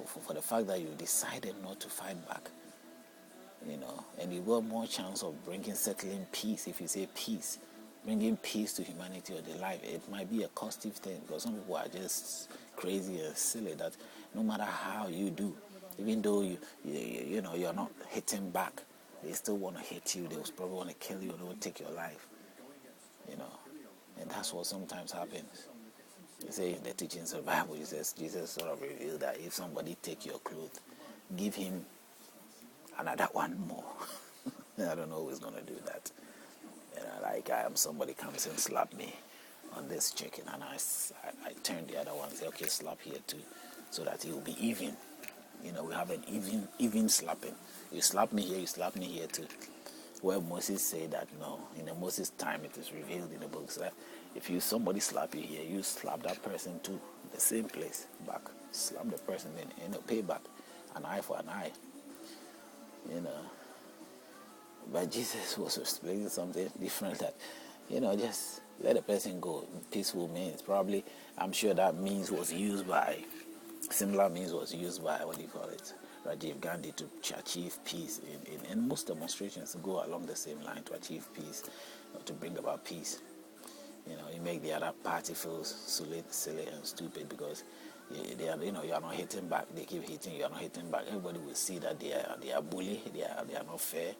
for the fact that you decided not to fight back, and you got more chance of settling peace. If you say peace, bringing peace to humanity or the life, it might be a costive thing, because some people are just crazy and silly that no matter how you do, even though you're not hitting back, they still want to hit you. They will probably want to kill you. They will take your life, and that's what sometimes happens. You say in the teachings of the Bible, Jesus sort of revealed that if somebody take your clothes, give him another one more. I don't know who's going to do that. Like somebody comes and slap me on this chicken, and I turn the other one and say, okay, slap here too, so that it will be even. We have an even slapping. You slap me here, you slap me here too. Where Moses said that no, in the Moses time it is revealed in the books that if somebody slap you here, you slap that person too, the same place back. Slap the person, then pay back, an eye for an eye. But Jesus was explaining something different, that just let the person go. Peaceful means, probably, I'm sure that similar means was used by Rajiv Gandhi to achieve peace in most demonstrations go along the same line, to achieve peace, or to bring about peace. You make the other party feel silly and stupid because you are not hitting back. They keep hitting, you are not hitting back. Everybody will see that they are bully, they are not fair,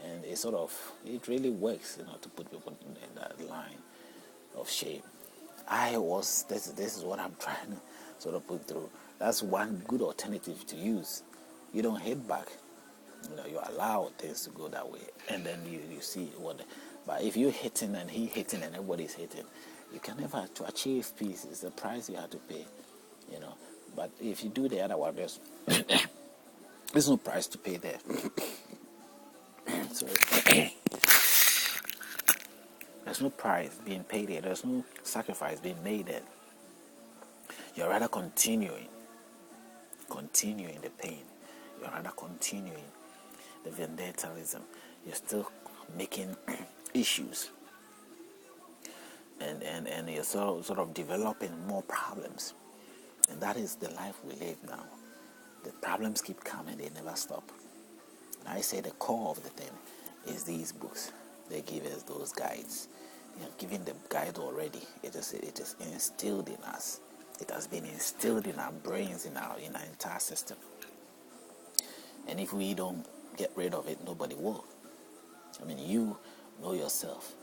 and it really works, to put people in that line of shame. This is what I'm trying to sort of put through. That's one good alternative to use. You don't hit back. You allow things to go that way, and then you see what. But if you're hitting and he hitting and everybody's hitting, you can never, to achieve peace, it's the price you have to pay. But if you do the other one, there's no price to pay there. Sorry. There's no price being paid there. There's no sacrifice being made there. You're rather continuing the pain. You're rather continuing the vendettalism. You're still making issues. And you're sort of developing more problems. And that is the life we live now. The problems keep coming, they never stop. And I say the core of the thing is these books. They give us those guides. You have given the guide already. It is instilled in us. It has been instilled in our brains, in our entire system. And if we don't get rid of it, nobody will. You know yourself,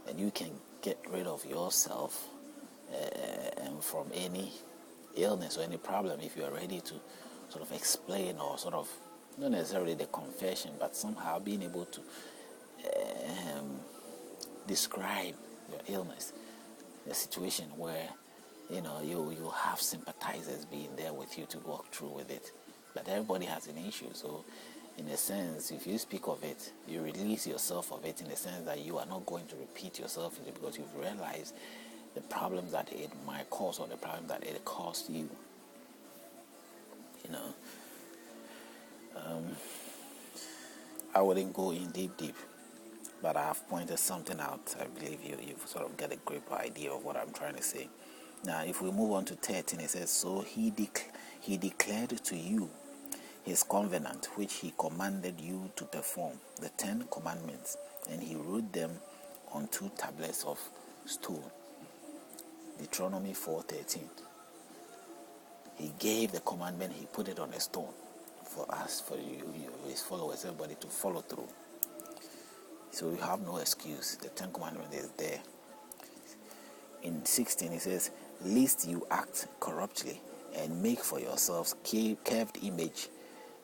and you can get rid of yourself and from any illness or any problem if you are ready to sort of explain, or sort of, not necessarily the confession, but somehow being able to describe your illness, the situation where you have sympathizers being there with you to walk through with it. But everybody has an issue, so in a sense, if you speak of it, you release yourself of it, in the sense that you are not going to repeat yourself in it, because you've realized the problems that it might cause, or the problem that it caused you. I wouldn't go in deep, but I have pointed something out. I believe you've sort of got a grip idea of what I'm trying to say. Now, if we move on to 13, it says, so he declared to you his covenant, which he commanded you to perform, the 10 commandments, and he wrote them on 2 tablets of stone. Deuteronomy 4:13. He gave the commandment, he put it on a stone for us, for you, his followers, everybody to follow through. So you have no excuse. The 10 commandments is there. In 16, it says, lest you act corruptly and make for yourselves carved image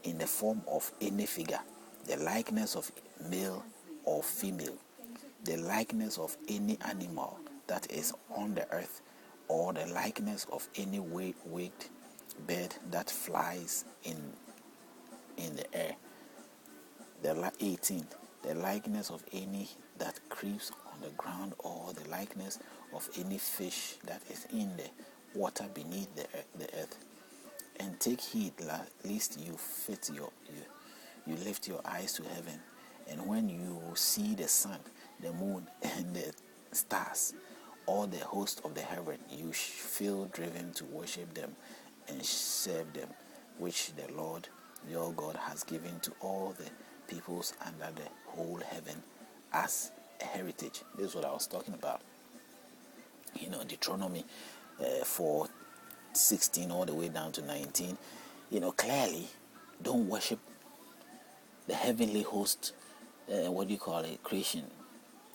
in the form of any figure, the likeness of male or female, the likeness of any animal that is on the earth, or the likeness of any winged bird that flies in the air. 18, the likeness of any that creeps on the ground, or the likeness of any fish that is in the water beneath the earth. And take heed lest you lift your eyes to heaven, and when you see the sun, the moon, and the stars, all the host of the heaven, you feel driven to worship them and serve them, which the Lord your God has given to all the peoples under the whole heaven as a heritage. This is what I was talking about. Deuteronomy 4:16 all the way down to 19. Clearly, don't worship the heavenly host.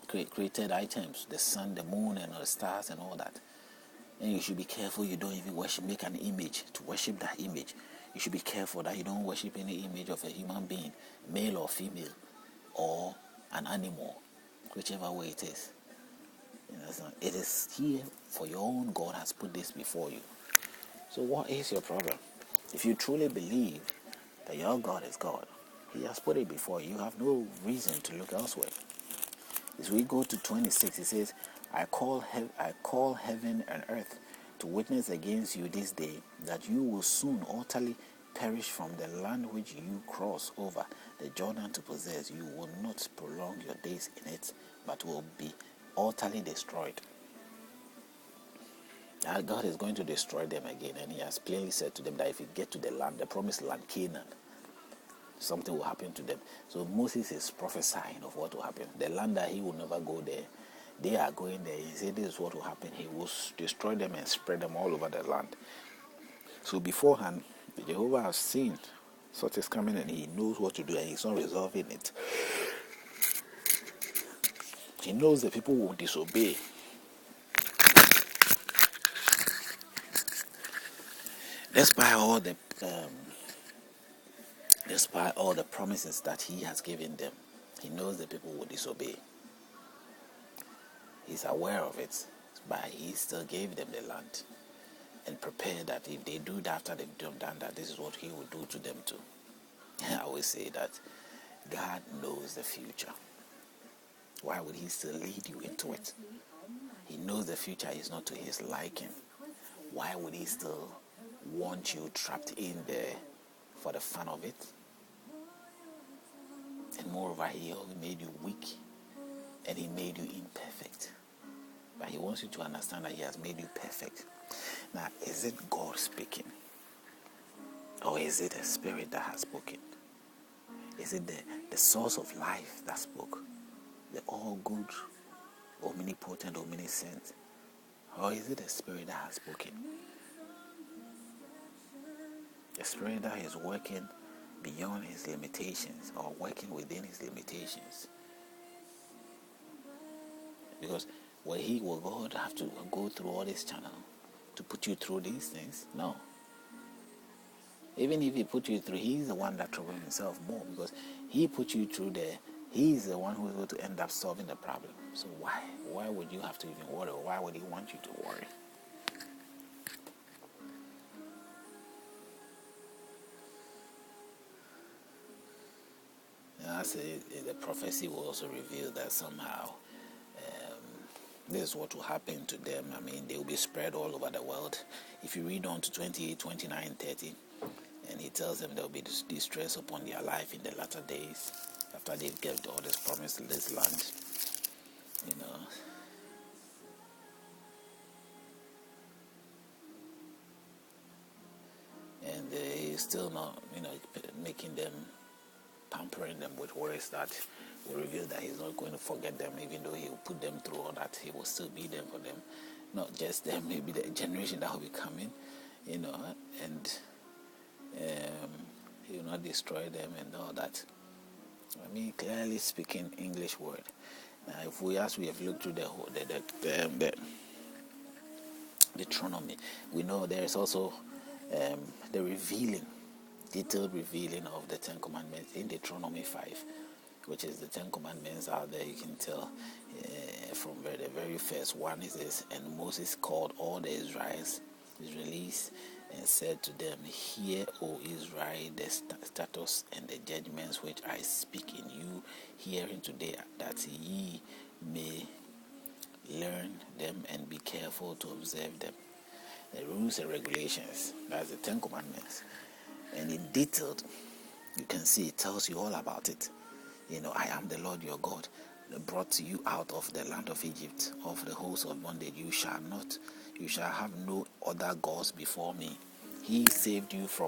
Created items, the sun, the moon, and the stars, and all that. And you should be careful you don't even make an image to worship that image. You should be careful that you don't worship any image of a human being, male or female, or an animal, whichever way it is. It is here for your own. God has put this before you. So what is your problem? If you truly believe that your God is God, He has put it before you. You have no reason to look elsewhere. As we go to 26, it says, I call heaven and earth to witness against you this day, that you will soon utterly perish from the land which you cross over the Jordan to possess. You will not prolong your days in it, but will be utterly destroyed. God is going to destroy them again, and He has plainly said to them that if you get to the land, the promised land, Canaan, something will happen to them. So Moses is prophesying of what will happen. The land that he will never go there, they are going there. He said this is what will happen. He will destroy them and spread them all over the land. So beforehand, Jehovah has seen such is coming, and He knows what to do, and He's not resolving it. He knows the people will disobey. Despite all the promises that He has given them, He knows the people will disobey. He's aware of it, but He still gave them the land and prepared that if they do that after they've done that, this is what He will do to them too. I always say that God knows the future. Why would He still lead you into it? He knows the future is not to His liking. Why would He still want you trapped in there for the fun of it? And moreover, He only made you weak, and He made you imperfect. But He wants you to understand that He has made you perfect. Now, is it God speaking? Or is it a spirit that has spoken? Is it the source of life that spoke? The all good, omnipotent, omniscient? Or is it a spirit that has spoken? A spirit that is working beyond His limitations, or working within His limitations. Because will God have to go through all this channel to put you through these things? No. Even if He put you through, He's the one that troubles Himself more, because He put you through there. He's the one who is going to end up solving the problem. So why would you have to even worry? Or why would He want you to worry? The prophecy will also reveal that somehow this is what will happen to them. I mean, they will be spread all over the world. If you read on to 28, 29, 30, and He tells them there will be distress upon their life in the latter days, after they've given all this promise to this land. And He's still not, making them, pampering them with words that will reveal that He's not going to forget them, even though He will put them through all that. He will still be there for them, not just them, maybe the generation that will be coming, and He will not destroy them and all that. I mean, clearly speaking English word. Now, as we have looked through the whole the Deuteronomy, we know there is also the detailed revealing of the Ten Commandments in Deuteronomy 5, which is the Ten Commandments out there. You can tell from the very first one is this: and Moses called all the Israelites, and said to them, Hear, O Israel, the statutes and the judgments which I speak in you hearing today, that ye may learn them and be careful to observe them. The rules and regulations, that's the Ten Commandments. And in detail, you can see it tells you all about it. I am the Lord your God, that brought you out of the land of Egypt, of the host of bondage. You shall have no other gods before me. He saved you from